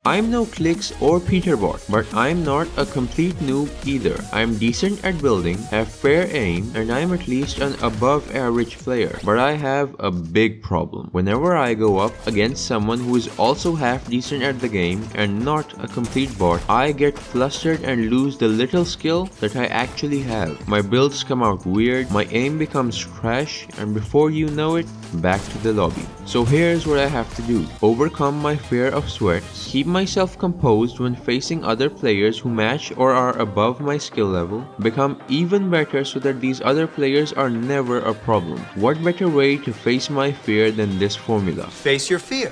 I'm no Clicks or Peterbot, but I'm not a complete noob either. I'm decent at building, have fair aim, and I'm at least an above average player. But I have a big problem. Whenever I go up against someone who is also half decent at the game and not a complete bot, I get flustered and lose the little skill that I actually have. My builds come out weird, my aim becomes trash, and before you know it, back to the lobby. So here's what I have to do. Overcome my fear of sweat, keep myself composed when facing other players who match or are above my skill level, become even better so that these other players are never a problem. What better way to face my fear than this formula? Face your fear.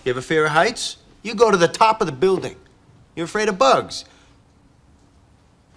You have a fear of heights? You go to the top of the building. You're afraid of bugs.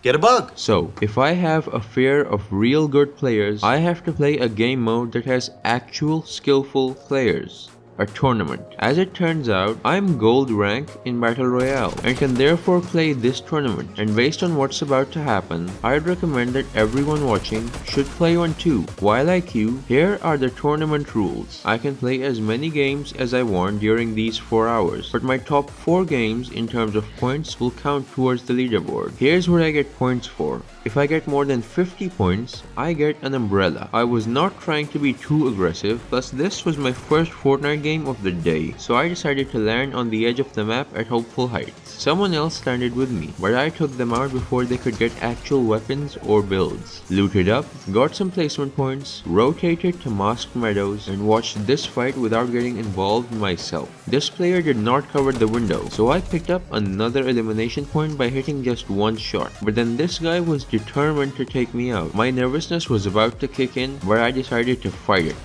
Get a bug. So, if I have a fear of real good players, I have to play a game mode that has actual skillful players. A tournament. As it turns out, I'm gold rank in Battle Royale and can therefore play this tournament, and based on what's about to happen, I'd recommend that everyone watching should play one too. While I queue, here are the tournament rules. I can play as many games as I want during these 4 hours, but my top 4 games in terms of points will count towards the leaderboard. Here's what I get points for. If I get more than 50 points, I get an umbrella. I was not trying to be too aggressive, plus this was my first Fortnite game of the day, so I decided to land on the edge of the map at Hopeful Heights. Someone else landed with me, but I took them out before they could get actual weapons or builds. Looted up, got some placement points, rotated to Masked Meadows, and watched this fight without getting involved myself. This player did not cover the window, so I picked up another elimination point by hitting just one shot, but then this guy was determined to take me out. My nervousness was about to kick in, but I decided to fight it.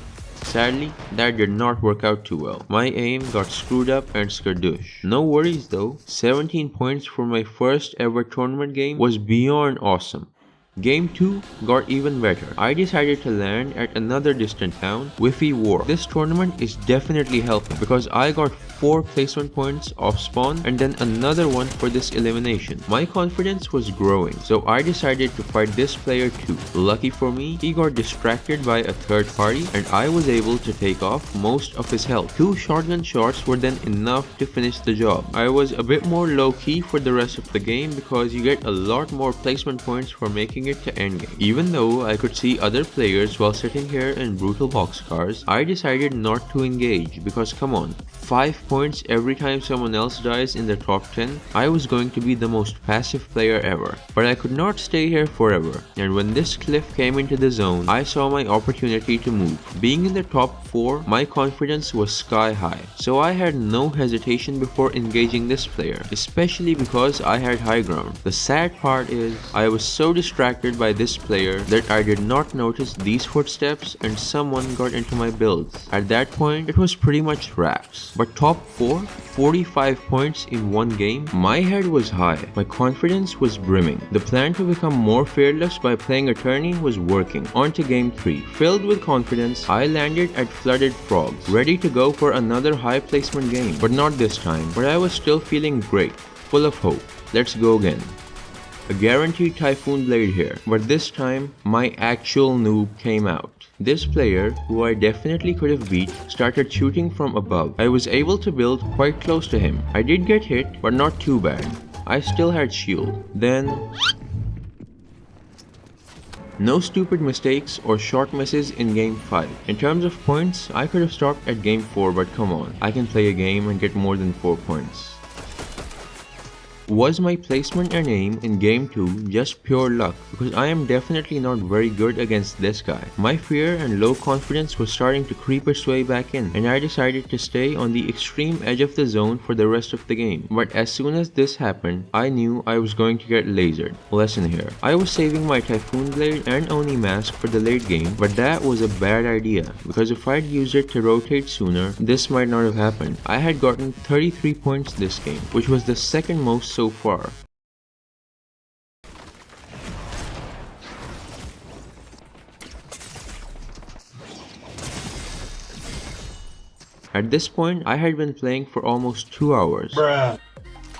Sadly, that did not work out too well. My aim got screwed up and skadoosh. No worries though, 17 points for my first ever tournament game was beyond awesome. Game 2 got even better. I decided to land at another distant town, Whiffy War. This tournament is definitely helping because I got 4 placement points off spawn and then another one for this elimination. My confidence was growing, so I decided to fight this player too. Lucky for me, he got distracted by a third party and I was able to take off most of his health. 2 shotgun shots were then enough to finish the job. I was a bit more low-key for the rest of the game because you get a lot more placement points for making it to endgame. Even though I could see other players while sitting here in brutal boxcars, I decided not to engage because come on, 5 points every time someone else dies in the top 10, I was going to be the most passive player ever. But I could not stay here forever, and when this cliff came into the zone, I saw my opportunity to move. Being in the top 4, my confidence was sky high, so I had no hesitation before engaging this player, especially because I had high ground. The sad part is, I was so distracted by this player that I did not notice these footsteps and someone got into my builds. At that point, it was pretty much wraps. But top 4, 45 points in one game, my head was high. My confidence was brimming. The plan to become more fearless by playing attorney was working. On to game 3. Filled with confidence, I landed at Flooded Frogs, ready to go for another high placement game. But not this time. But I was still feeling great, full of hope. Let's go again. A guaranteed Typhoon Blade here, but this time, my actual noob came out. This player, who I definitely could have beat, started shooting from above. I was able to build quite close to him. I did get hit, but not too bad. I still had shield. Then... no stupid mistakes or short misses in game 5. In terms of points, I could have stopped at game 4, but come on, I can play a game and get more than 4 points. Was my placement and aim in game 2 just pure luck? Because I am definitely not very good against this guy. My fear and low confidence was starting to creep its way back in, and I decided to stay on the extreme edge of the zone for the rest of the game. But as soon as this happened, I knew I was going to get lasered. Lesson here. I was saving my Typhoon Blade and Oni Mask for the late game, but that was a bad idea, because if I'd used it to rotate sooner, this might not have happened. I had gotten 33 points this game, which was the second most so far. At this point, I had been playing for almost 2 hours. Bruh.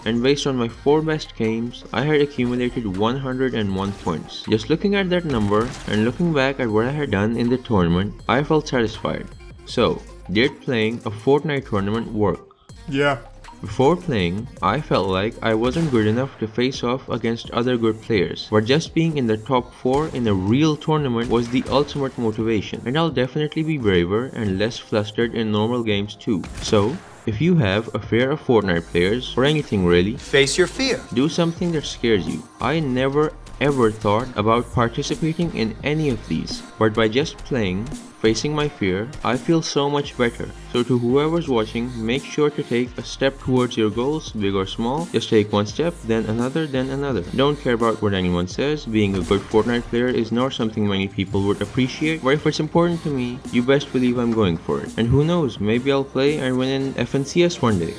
And based on my 4 best games, I had accumulated 101 points. Just looking at that number and looking back at what I had done in the tournament, I felt satisfied. So, did playing a Fortnite tournament work? Yeah. Before playing, I felt like I wasn't good enough to face off against other good players, but just being in the top 4 in a real tournament was the ultimate motivation, and I'll definitely be braver and less flustered in normal games too. So, if you have a fear of Fortnite players, or anything really, Face your fear. do something that scares you. I never ever thought about participating in any of these, but by just playing, facing my fear, I feel so much better. So to whoever's watching, make sure to take a step towards your goals, big or small. Just take one step, then another, then another. Don't care about what anyone says. Being a good Fortnite player is not something many people would appreciate, but if it's important to me, you best believe I'm going for it. And who knows, maybe I'll play and win an FNCS one day.